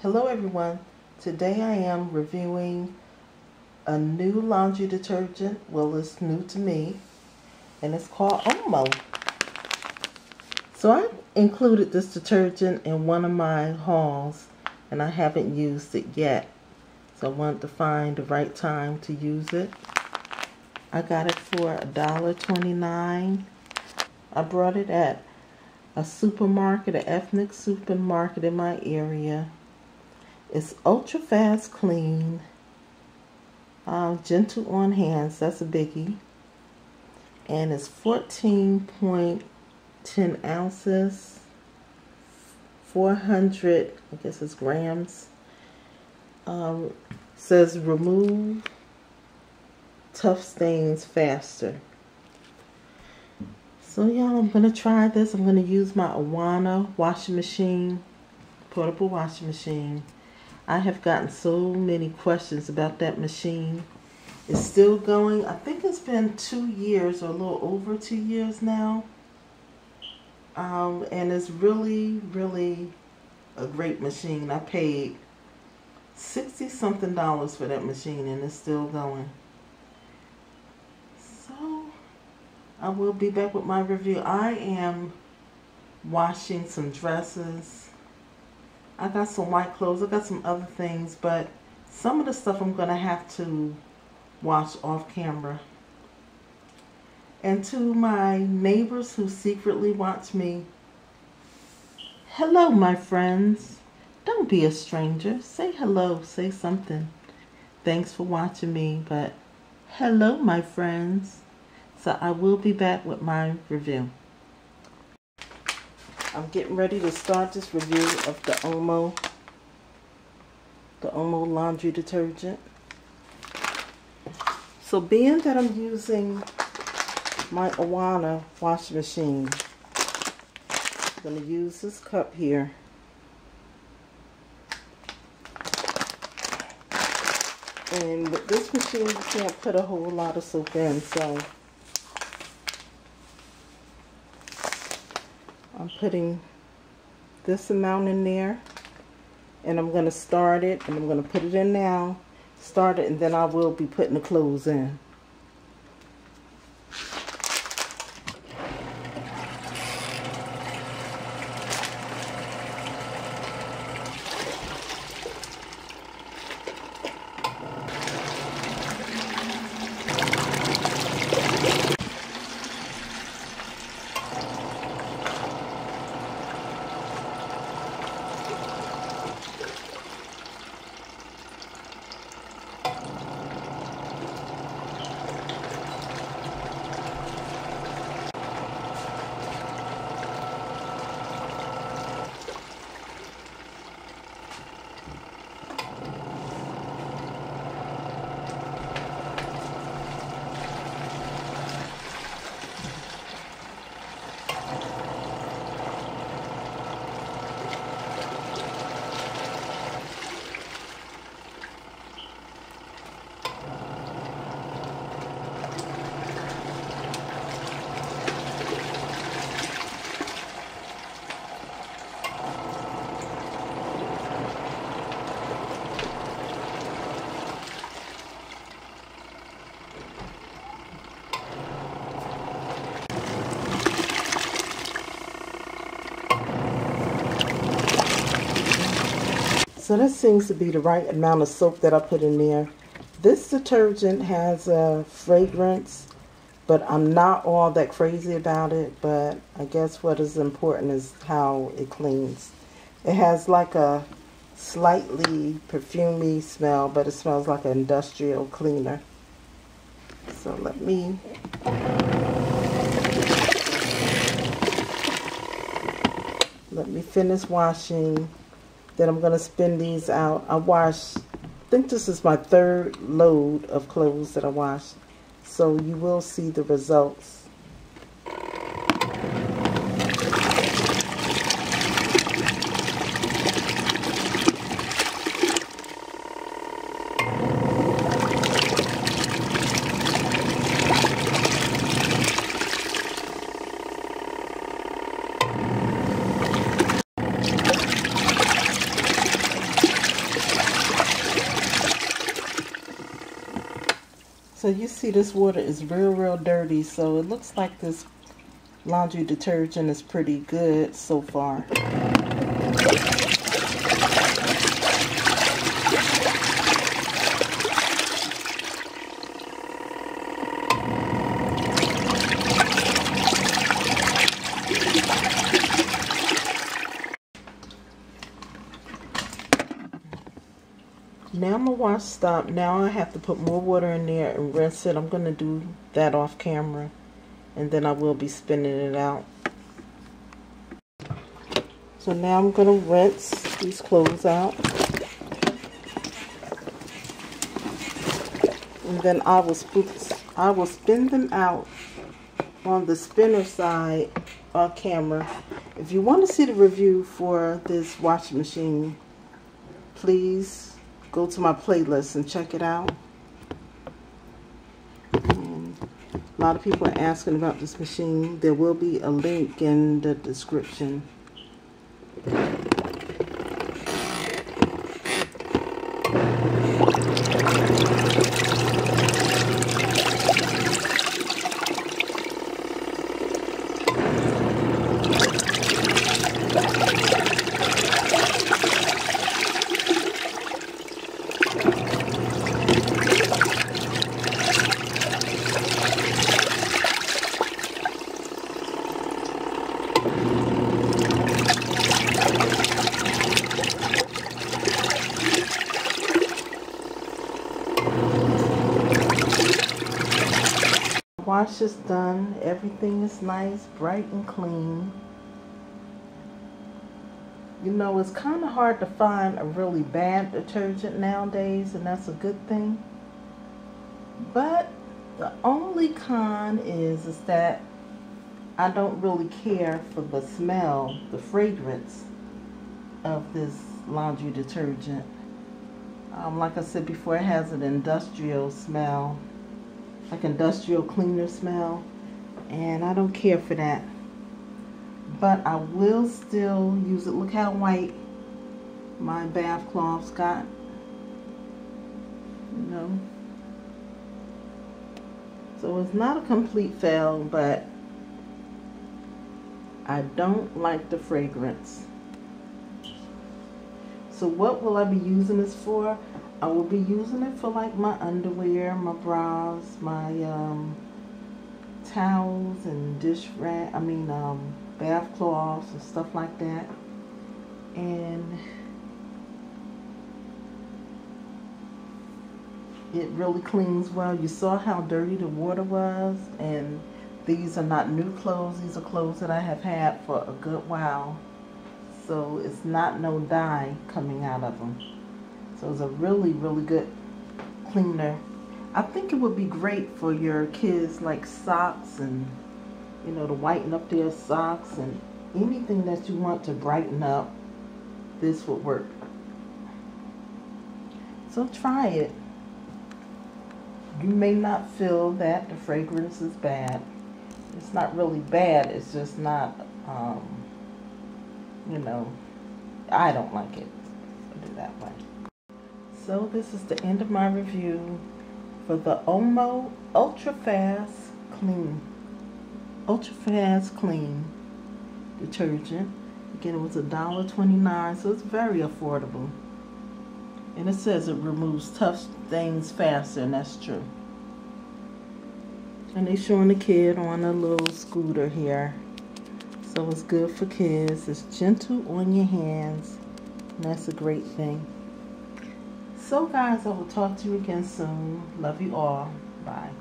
Hello everyone. Today I am reviewing a new laundry detergent. Well, it's new to me and it's called OMO. So I included this detergent in one of my hauls and I haven't used it yet. So I wanted to find the right time to use it. I got it for $1.29. I brought it at a supermarket, an ethnic supermarket in my area. It's ultra fast clean, gentle on hands, that's a biggie. And it's 14.10 ounces, 400, I guess it's grams. Says remove tough stains faster. So y'all, I'm gonna try this. I'm gonna use my Auauna washing machine, portable washing machine. I have gotten so many questions about that machine. It's still going. I think it's been 2 years or a little over 2 years now. And it's really, really a great machine. I paid $60-something for that machine and it's still going. So I will be back with my review. I am washing some dresses. I got some white clothes. I got some other things, but some of the stuff I'm going to have to wash off camera. And to my neighbors who secretly watch me, hello, my friends. Don't be a stranger. Say hello. Say something. Thanks for watching me, but hello, my friends. So I will be back with my review. I'm getting ready to start this review of the OMO laundry detergent. So being that I'm using my Auauna washing machine, I'm going to use this cup here. And with this machine, you can't put a whole lot of soap in, so I'm putting this amount in there, and I'm going to start it, and I'm going to put it in now, start it, and then I will be putting the clothes in. So that seems to be the right amount of soap that I put in there. This detergent has a fragrance, but I'm not all that crazy about it. But I guess what is important is how it cleans. It has like a slightly perfumey smell, but it smells like an industrial cleaner. So let me finish washing. Then I'm going to spin these out. I think this is my 3rd load of clothes that I washed. So you will see the results. So you see this water is real dirty, so it looks like this laundry detergent is pretty good so far. Now I'm going to wash stop. Now I have to put more water in there and rinse it. I'm going to do that off camera, and then I will be spinning it out. So now I'm going to rinse these clothes out. And then I will spin them out on the spinner side on camera. If you want to see the review for this washing machine, please go to my playlist and check it out. And a lot of people are asking about this machine. There will be a link in the description. Wash is done. Everything is nice, bright and clean. You know, it's kind of hard to find a really bad detergent nowadays, and that's a good thing. But the only con is that I don't really care for the smell, the fragrance of this laundry detergent. Like I said before, it has an industrial smell, like industrial cleaner smell, and I don't care for that. But I will still use it. Look how white my bath cloths got, you know. So it's not a complete fail, but I don't like the fragrance. So what will I be using this for? I will be using it for like my underwear, my bras, my towels and bath cloths and stuff like that. And it really cleans well. You saw how dirty the water was, and these are not new clothes. These are clothes that I have had for a good while. So it's not no dye coming out of them. So it's a really good cleaner. I think it would be great for your kids, like socks and, you know, to whiten up their socks and anything that you want to brighten up. This would work. So try it. You may not feel that the fragrance is bad. It's not really bad. It's just not, you know, I don't like it. Put it that way. So this is the end of my review for the OMO Ultra Fast Clean detergent. Again, it was $1.29, so it's very affordable. And it says it removes tough stains faster, and that's true. And they're showing the kid on a little scooter here. So it's good for kids. It's gentle on your hands, and that's a great thing. So guys, I will talk to you again soon. Love you all. Bye.